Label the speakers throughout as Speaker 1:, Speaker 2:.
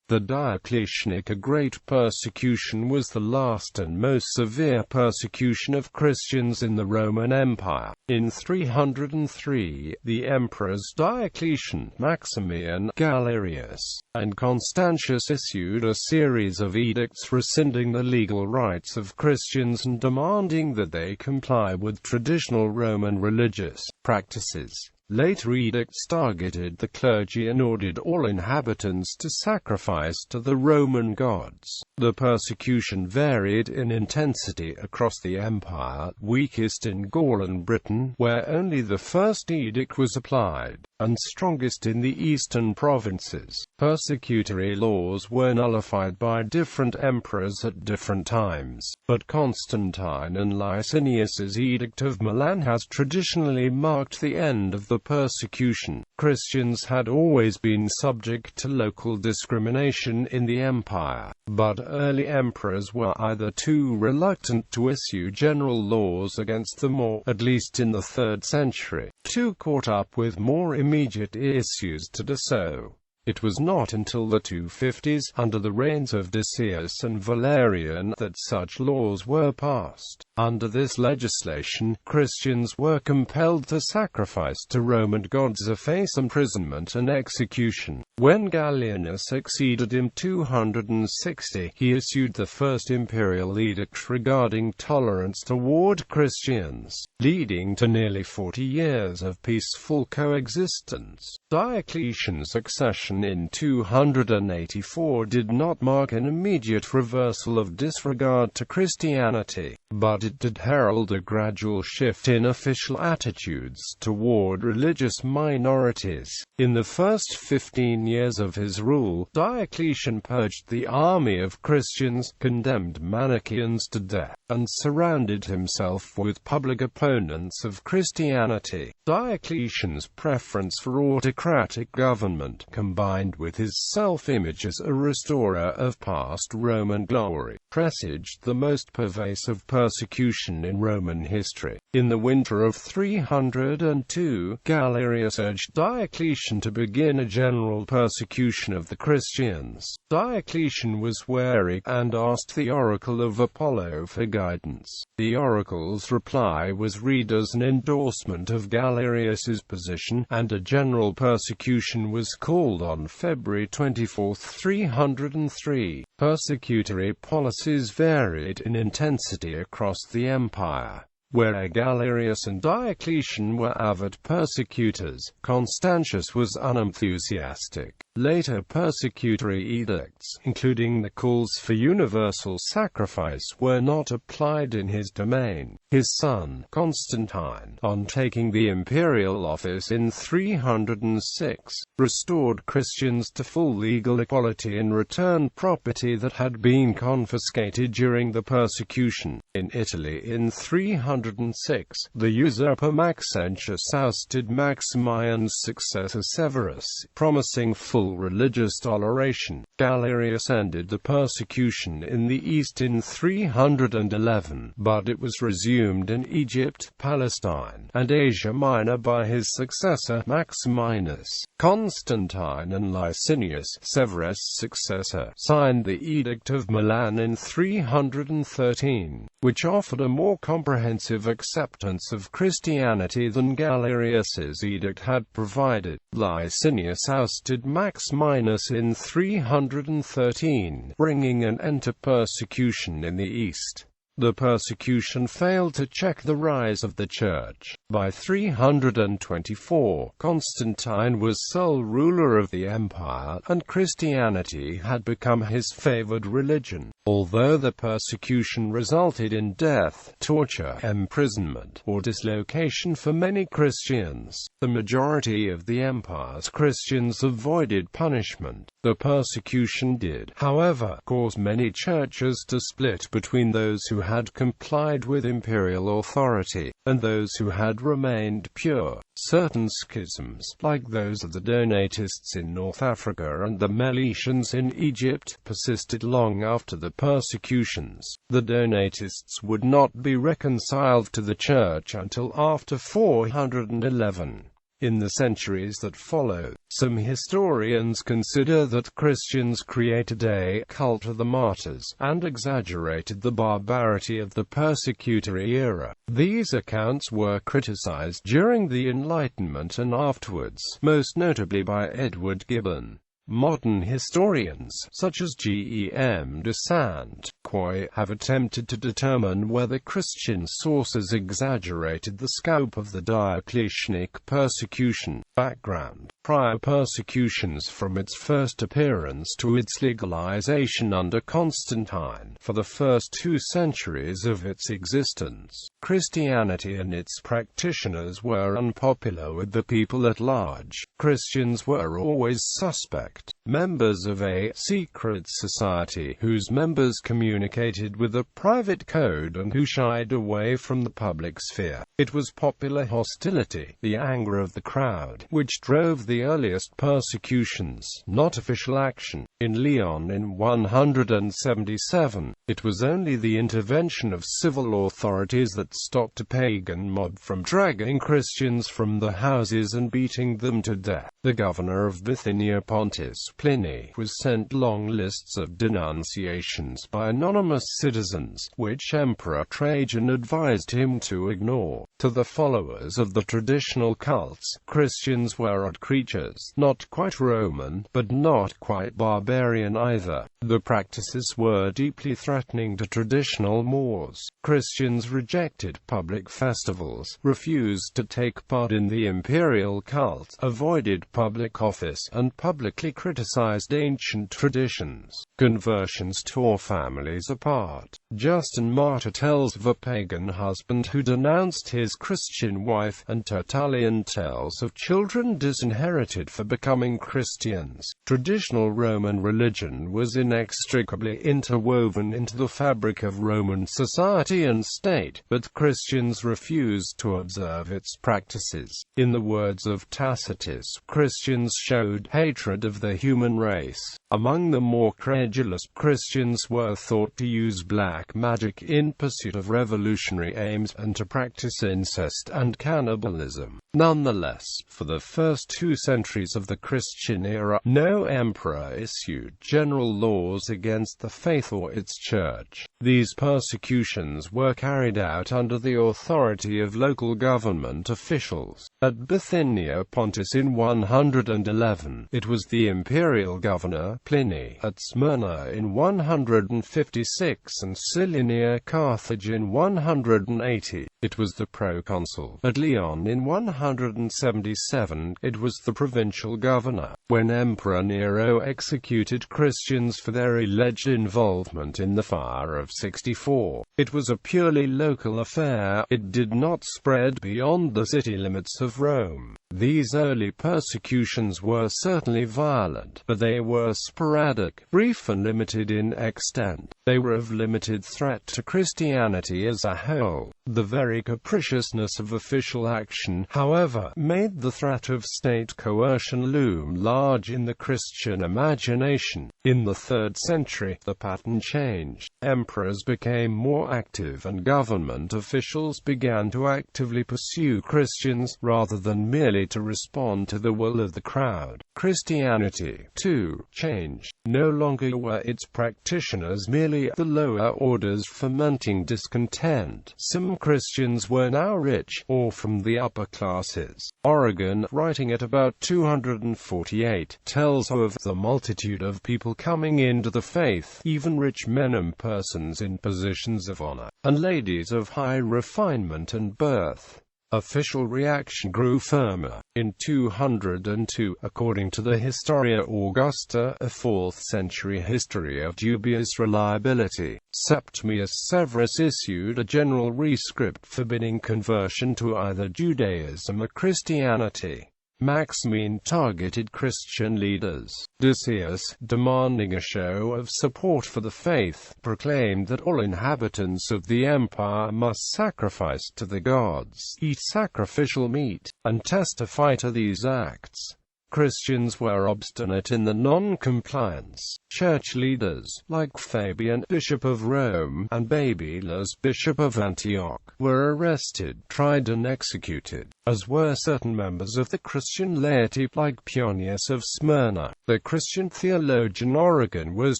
Speaker 1: The Diocletianic Great Persecution was the last and most severe persecution of Christians in the Roman Empire. In 303, the Emperors Diocletian, Maximian, Galerius, and Constantius issued a series of edicts rescinding the legal rights of Christians and demanding that they comply with traditional Roman religious practices. Later edicts targeted the clergy and ordered all inhabitants to sacrifice to the Roman gods. The persecution varied in intensity across the empire, weakest in Gaul and Britain, where only the first edict was applied, and strongest in the eastern provinces. Persecutory laws were nullified by different emperors at different times, but Constantine and Licinius's Edict of Milan has traditionally marked the end of the persecution. Christians had always been subject to local discrimination in the empire, but early emperors were either too reluctant to issue general laws against them or, at least in the 3rd century, too caught up with more immediate issues to do so. It was not until the 250s, under the reigns of Decius and Valerian, that such laws were passed. Under this legislation, Christians were compelled to sacrifice to Roman gods or face imprisonment and execution. When Galerius succeeded in 260, he issued the first imperial edict regarding tolerance toward Christians, leading to nearly 40 years of peaceful coexistence. Diocletian's accession in 284 did not mark an immediate reversal of disregard to Christianity, but it did herald a gradual shift in official attitudes toward religious minorities. In the first 15 years of his rule, Diocletian purged the army of Christians, condemned Manichaeans to death, and surrounded himself with public opponents of Christianity. Diocletian's preference for autocratic government, combined with his self-image as a restorer of past Roman glory, presaged the most pervasive persecution in Roman history. In the winter of 302, Galerius urged Diocletian to begin a general persecution of the Christians. Diocletian was wary, and asked the oracle of Apollo for guidance. The oracle's reply was read as an endorsement of Galerius's position, and a general persecution was called on February 24, 303. Persecutory policies varied in intensity across the empire. Where Galerius and Diocletian were avid persecutors, Constantius was unenthusiastic. Later persecutory edicts, including the calls for universal sacrifice, were not applied in his domain. His son, Constantine, on taking the imperial office in 306, restored Christians to full legal equality and returned property that had been confiscated during the persecution. In Italy in 306, the usurper Maxentius ousted Maximian's successor Severus, promising full religious toleration. Galerius ended the persecution in the east in 311, but it was resumed in Egypt, Palestine, and Asia Minor by his successor Maximinus. Constantine and Licinius, Severus' successor, signed the Edict of Milan in 313, which offered a more comprehensive acceptance of Christianity than Galerius's edict had provided. Licinius ousted Maximinus in 313, bringing an end to persecution in the east. The persecution failed to check the rise of the Church. By 324, Constantine was sole ruler of the empire, and Christianity had become his favored religion. Although the persecution resulted in death, torture, imprisonment, or dislocation for many Christians, the majority of the empire's Christians avoided punishment. The persecution did, however, cause many churches to split between those who had complied with imperial authority, and those who had remained pure. Certain schisms, like those of the Donatists in North Africa and the Meletians in Egypt, persisted long after the persecutions. The Donatists would not be reconciled to the Church until after 411. In the centuries that followed, some historians consider that Christians created a cult of the martyrs, and exaggerated the barbarity of the persecutory era. These accounts were criticized during the Enlightenment and afterwards, most notably by Edward Gibbon. Modern historians, such as Gem de Saint-Croix, have attempted to determine whether Christian sources exaggerated the scope of the Diocletianic persecution. Background: prior persecutions from its first appearance to its legalization under Constantine. For the first 2 centuries of its existence, Christianity and its practitioners were unpopular with the people at large. Christians were always suspect, members of a secret society whose members communicated with a private code and who shied away from the public sphere. It was popular hostility, the anger of the crowd, which drove the earliest persecutions, not official action. In Lyon in 177, it was only the intervention of civil authorities that stopped a pagan mob from dragging Christians from the houses and beating them to death. The governor of Bithynia, Pontius Pliny, was sent long lists of denunciations by anonymous citizens, which Emperor Trajan advised him to ignore. To the followers of the traditional cults, Christians were odd creatures, not quite Roman, but not quite barbarian either. The practices were deeply threatening to traditional mores. Christians rejected public festivals, refused to take part in the imperial cult, avoided public office, and publicly criticized ancient traditions. Conversions tore families apart. Justin Martyr tells of a pagan husband who denounced his Christian wife, and Tertullian tells of children disinherited for becoming Christians. Traditional Roman religion was inextricably interwoven into the fabric of Roman society and state, but Christians refused to observe its practices. In the words of Tacitus, Christians showed hatred of the human race. Among the more credulous, Christians were thought to use black magic in pursuit of revolutionary aims, and to practice incest and cannibalism. Nonetheless, for the first 2 centuries of the Christian era, no emperor issued general laws against the faith or its church. These persecutions were carried out under the authority of local government officials. At Bithynia Pontus in 111, it was the imperial governor, Pliny; at Smyrna in 156 and Cyllene, Carthage in 180, it was the proconsul. At Lyon in 177, it was the provincial governor. When Emperor Nero executed Christians for their alleged involvement in the Fire of 64, it was a purely local affair. It did not spread beyond the city limits of Rome. These early persecutions were certainly violent, but they were sporadic, brief and limited in extent. They were of limited threat to Christianity as a whole. The very capriciousness of official action, however, made the threat of state coercion loom large in the Christian imagination. In the 3rd century, the pattern changed. Emperors became more active and government officials began to actively pursue Christians, rather than merely to respond to the will of the crowd. Christianity, too, changed. No longer were its practitioners merely the lower orders fomenting discontent. Some Christians were now rich, or from the upper classes. Origen, writing at about 248, tells of the multitude of people coming into the faith, even rich men and persons in positions of honor, and ladies of high refinement and birth. Official reaction grew firmer. In 202, according to the Historia Augusta, a 4th century history of dubious reliability, Septimius Severus issued a general rescript forbidding conversion to either Judaism or Christianity. Maximian targeted Christian leaders. Decius, demanding a show of support for the faith, proclaimed that all inhabitants of the empire must sacrifice to the gods, eat sacrificial meat, and testify to these acts. Christians were obstinate in the non-compliance. Church leaders, like Fabian, Bishop of Rome, and Babylas, Bishop of Antioch, were arrested, tried and executed, as were certain members of the Christian laity, like Pionius of Smyrna. The Christian theologian Origen was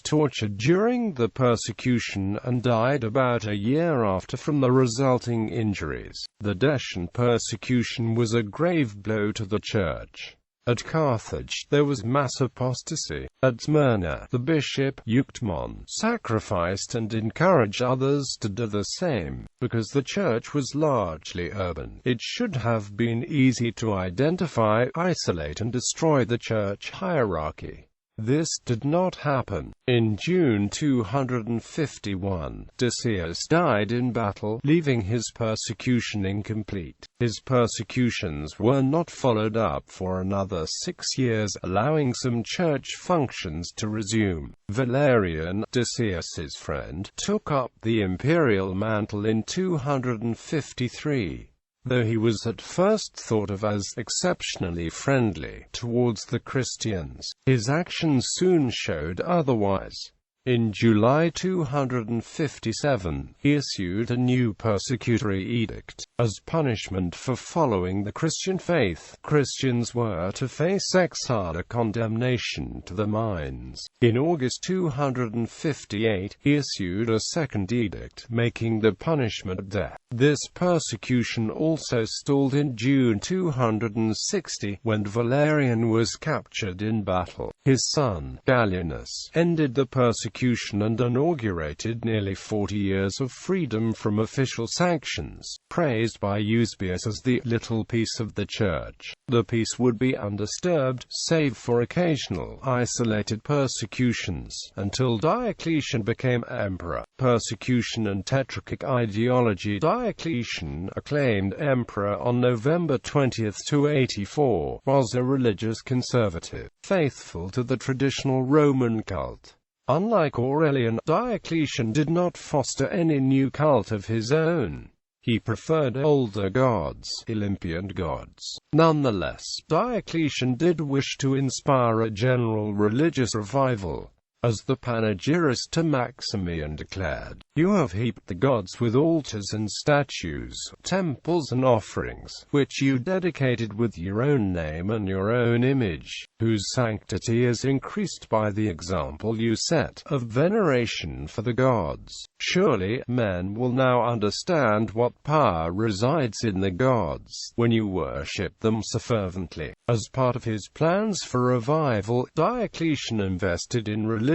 Speaker 1: tortured during the persecution and died about a year after from the resulting injuries. The Dacian persecution was a grave blow to the Church. At Carthage, there was mass apostasy. At Smyrna, the bishop, Euctemon, sacrificed and encouraged others to do the same. Because the Church was largely urban, it should have been easy to identify, isolate and destroy the Church hierarchy. This did not happen. In June 251, Decius died in battle, leaving his persecution incomplete. His persecutions were not followed up for another 6 years, allowing some church functions to resume. Valerian, Decius's friend, took up the imperial mantle in 253. Though he was at first thought of as exceptionally friendly towards the Christians, his actions soon showed otherwise. In July 257, he issued a new persecutory edict. As punishment for following the Christian faith, Christians were to face exile or condemnation to the mines. In August 258, he issued a second edict, making the punishment death. This persecution also stalled in June 260, when Valerian was captured in battle. His son, Galerius, ended the persecution and inaugurated nearly 40 years of freedom from official sanctions, praised by Eusebius as the little peace of the Church. The peace would be undisturbed, save for occasional, isolated persecutions, until Diocletian became emperor. Persecution and tetrarchic ideology. Diocletian, acclaimed emperor on November 20, 284, was a religious conservative, faithful to the traditional Roman cult. Unlike Aurelian, Diocletian did not foster any new cult of his own. He preferred older gods, Olympian gods. Nonetheless, Diocletian did wish to inspire a general religious revival. As the panegyrist to Maximian declared, "You have heaped the gods with altars and statues, temples and offerings, which you dedicated with your own name and your own image, whose sanctity is increased by the example you set, of veneration for the gods. Surely, men will now understand what power resides in the gods, when you worship them so fervently." As part of his plans for revival, Diocletian invested in religious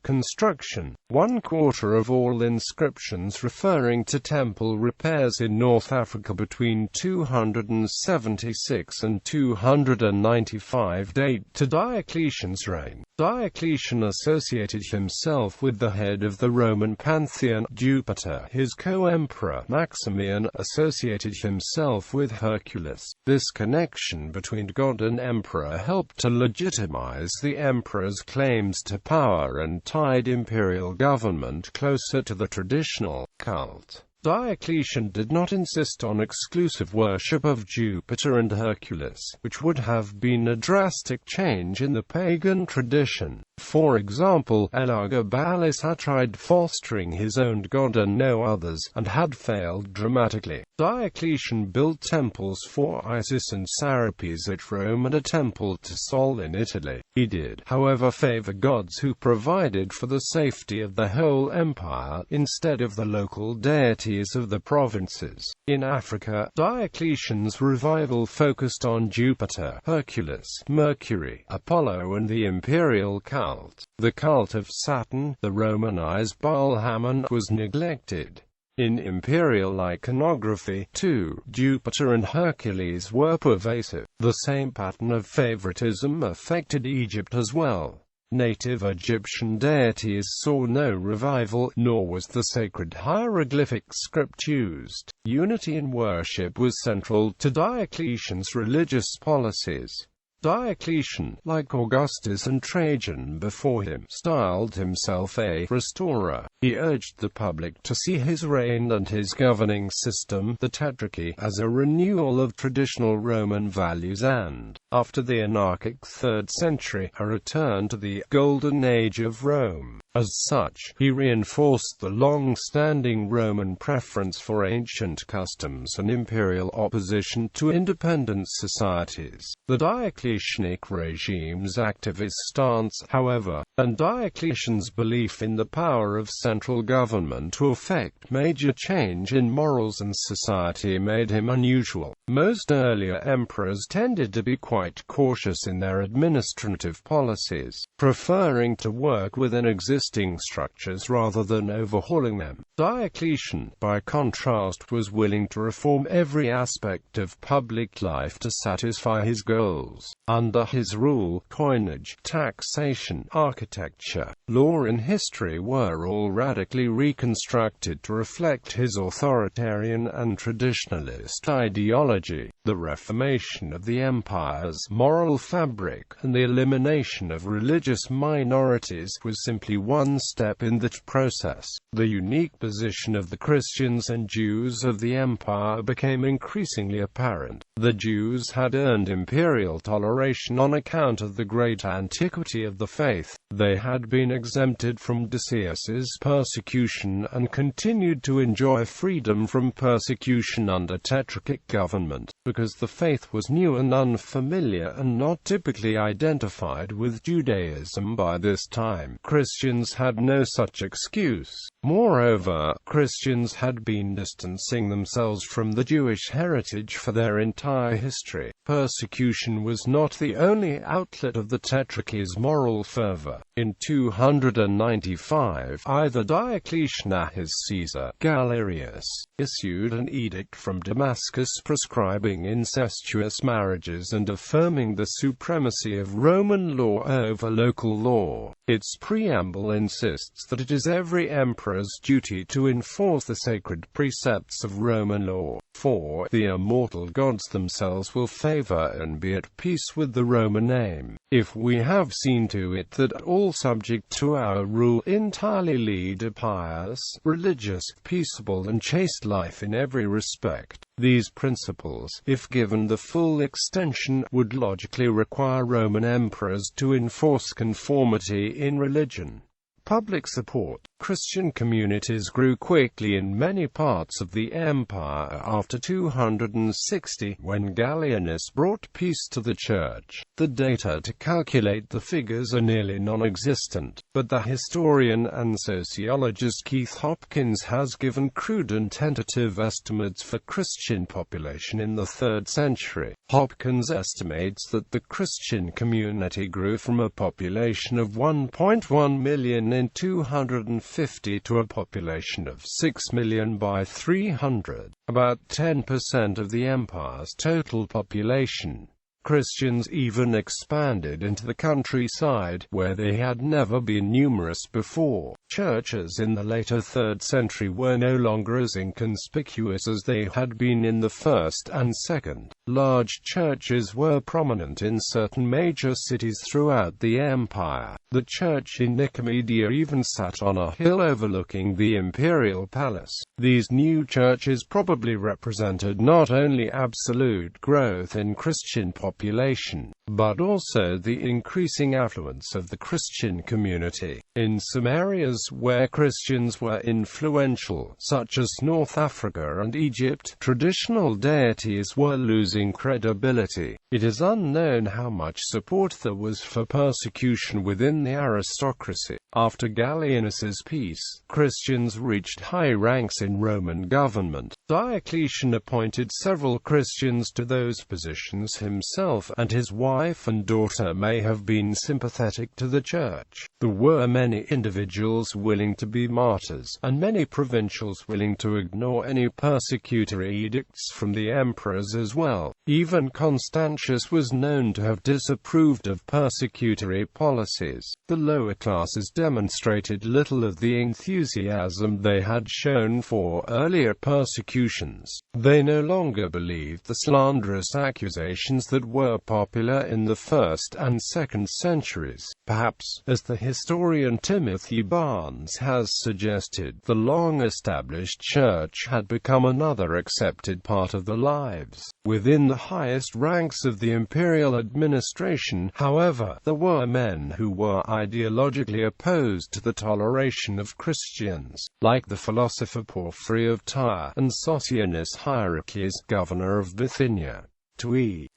Speaker 1: construction. 1/4 of all inscriptions referring to temple repairs in North Africa between 276 and 295 date to Diocletian's reign. Diocletian associated himself with the head of the Roman pantheon, Jupiter. His co-emperor, Maximian, associated himself with Hercules. This connection between god and emperor helped to legitimize the emperor's claims to power and tied imperial government closer to the traditional cult. Diocletian did not insist on exclusive worship of Jupiter and Hercules, which would have been a drastic change in the pagan tradition. For example, Elagabalus had tried fostering his own god and no others, and had failed dramatically. Diocletian built temples for Isis and Serapis at Rome and a temple to Sol in Italy. He did, however, favor gods who provided for the safety of the whole empire, instead of the local deities of the provinces. In Africa, Diocletian's revival focused on Jupiter, Hercules, Mercury, Apollo and the imperial cult. The cult of Saturn, the Romanized Baal Hammon, was neglected. In imperial iconography, too, Jupiter and Hercules were pervasive. The same pattern of favoritism affected Egypt as well. Native Egyptian deities saw no revival, nor was the sacred hieroglyphic script used. Unity in worship was central to Diocletian's religious policies. Diocletian, like Augustus and Trajan before him, styled himself a restorer. He urged the public to see his reign and his governing system, the Tetrarchy, as a renewal of traditional Roman values and After the anarchic 3rd century, a return to the Golden Age of Rome. As such, he reinforced the long-standing Roman preference for ancient customs and imperial opposition to independent societies. The Diocletianic regime's activist stance, however, and Diocletian's belief in the power of central government to effect major change in morals and society made him unusual. Most earlier emperors tended to be quite cautious in their administrative policies, preferring to work within existing structures rather than overhauling them. Diocletian, by contrast, was willing to reform every aspect of public life to satisfy his goals. Under his rule, coinage, taxation, architecture, law and history were all radically reconstructed to reflect his authoritarian and traditionalist ideology. The reformation of the empire's moral fabric and the elimination of religious minorities was simply one step in that process. The unique position of the Christians and Jews of the empire became increasingly apparent. The Jews had earned imperial toleration on account of the great antiquity of the faith. They had been exempted from Decius's persecution and continued to enjoy freedom from persecution under tetrarchic government, because the faith was new and unfamiliar and not typically identified with Judaism by this time. Christians had no such excuse. Moreover, Christians had been distancing themselves from the Jewish heritage for their entire history. Persecution was not the only outlet of the Tetrarchy's moral fervor. In 295, either Diocletian or his Caesar, Galerius, issued an edict from Damascus prescribing incestuous marriages and affirming the supremacy of Roman law over local law. Its preamble insists that it is every emperor's duty to enforce the sacred precepts of Roman law, for the immortal gods themselves will favor and be at peace with the Roman aim. If we have seen to it that all subject to our rule entirely lead a pious, religious, peaceable and chaste life in every respect, these principles, if given the full extension, would logically require Roman emperors to enforce conformity in religion. Public support. Christian communities grew quickly in many parts of the empire after 260, when Gallienus brought peace to the Church. The data to calculate the figures are nearly non-existent, but the historian and sociologist Keith Hopkins has given crude and tentative estimates for Christian population in the 3rd century. Hopkins estimates that the Christian community grew from a population of 1.1 million in 250 to a population of 6 million by 300, about 10% of the empire's total population. Christians even expanded into the countryside, where they had never been numerous before. Churches in the later 3rd century were no longer as inconspicuous as they had been in the 1st and 2nd. Large churches were prominent in certain major cities throughout the empire. The church in Nicomedia even sat on a hill overlooking the imperial palace. These new churches probably represented not only absolute growth in Christian population, but also the increasing affluence of the Christian community. In some areas where Christians were influential, such as North Africa and Egypt, traditional deities were losing credibility. It is unknown how much support there was for persecution within the aristocracy. After Gallienus's peace, Christians reached high ranks in Roman government. Diocletian appointed several Christians to those positions himself, and his wife and daughter may have been sympathetic to the church. There were many individuals willing to be martyrs, and many provincials willing to ignore any persecutory edicts from the emperors as well. Even Constantius was known to have disapproved of persecutory policies. The lower classes demonstrated little of the enthusiasm they had shown for earlier persecutions. They no longer believed the slanderous accusations that were popular in the 1st and 2nd centuries. Perhaps, as the historian Timothy Barnes has suggested, the long-established Church had become another accepted part of the lives within the highest ranks of the imperial administration. However, there were men who were ideologically opposed to the toleration of Christians, like the philosopher Porphyry of Tyre and Socianus Hierarchus, governor of Bithynia. The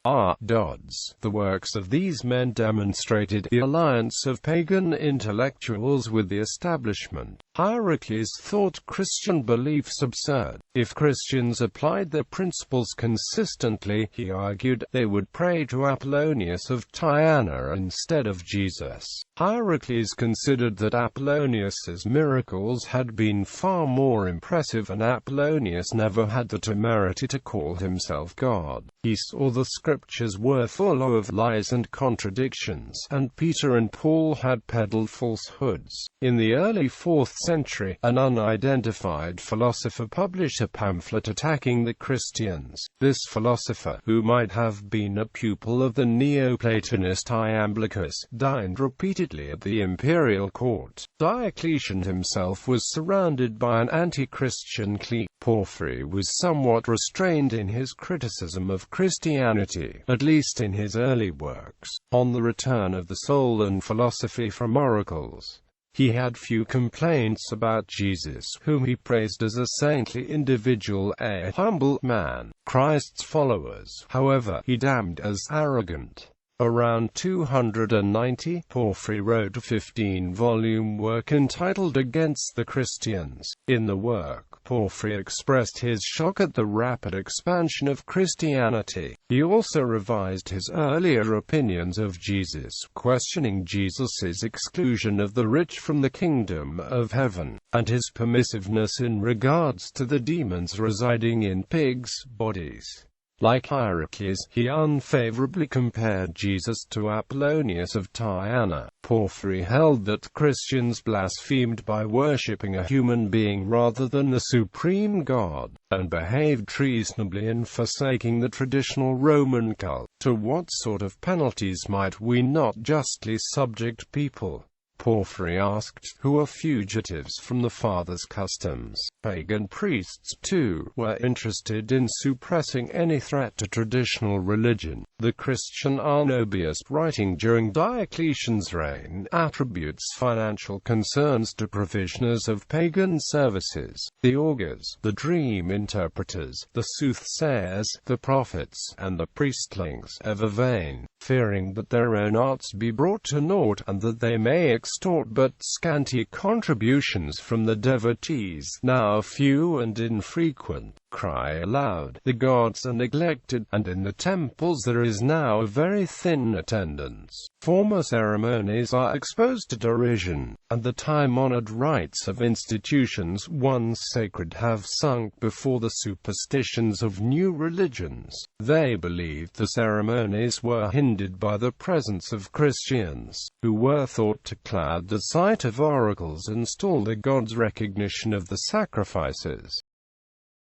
Speaker 1: works of these men demonstrated the alliance of pagan intellectuals with the establishment. Hierarchus thought Christian beliefs absurd. If Christians applied their principles consistently, he argued, they would pray to Apollonius of Tyana instead of Jesus. Hierarchus considered that Apollonius's miracles had been far more impressive, and Apollonius never had the temerity to call himself God. He saw the scriptures were full of lies and contradictions, and Peter and Paul had peddled falsehoods. In the early 4th century, an unidentified philosopher published a pamphlet attacking the Christians. This philosopher, who might have been a pupil of the Neoplatonist Iamblichus, dined repeatedly at the imperial court. Diocletian himself was surrounded by an anti-Christian clique. Porphyry was somewhat restrained in his criticism of Christianity, at least in his early works, on the return of the soul and philosophy from oracles. He had few complaints about Jesus, whom he praised as a saintly individual, a humble man. Christ's followers, however, he damned as arrogant. Around 290, Porphyry wrote a 15-volume work entitled Against the Christians. In the work, Porphyry expressed his shock at the rapid expansion of Christianity. He also revised his earlier opinions of Jesus, questioning Jesus's exclusion of the rich from the kingdom of heaven, and his permissiveness in regards to the demons residing in pigs' bodies. Like Hierarchus, he unfavorably compared Jesus to Apollonius of Tyana. Porphyry held that Christians blasphemed by worshipping a human being rather than the supreme God, and behaved treasonably in forsaking the traditional Roman cult. To what sort of penalties might we not justly subject people? Porphyry asked, who are fugitives from the fathers' customs. Pagan priests, too, were interested in suppressing any threat to traditional religion. The Christian Arnobius, writing during Diocletian's reign, attributes financial concerns to provisioners of pagan services, the augurs, the dream interpreters, the soothsayers, the prophets, and the priestlings, ever vain, fearing that their own arts be brought to naught, and that they may extort but scanty contributions from the devotees, now few and infrequent. Cry aloud, the gods are neglected, and in the temples there is now a very thin attendance. Former ceremonies are exposed to derision, and the time-honored rites of institutions once sacred have sunk before the superstitions of new religions. They believed the ceremonies were hindered by the presence of Christians, who were thought to cloud the sight of oracles and stall the gods' recognition of the sacrifices.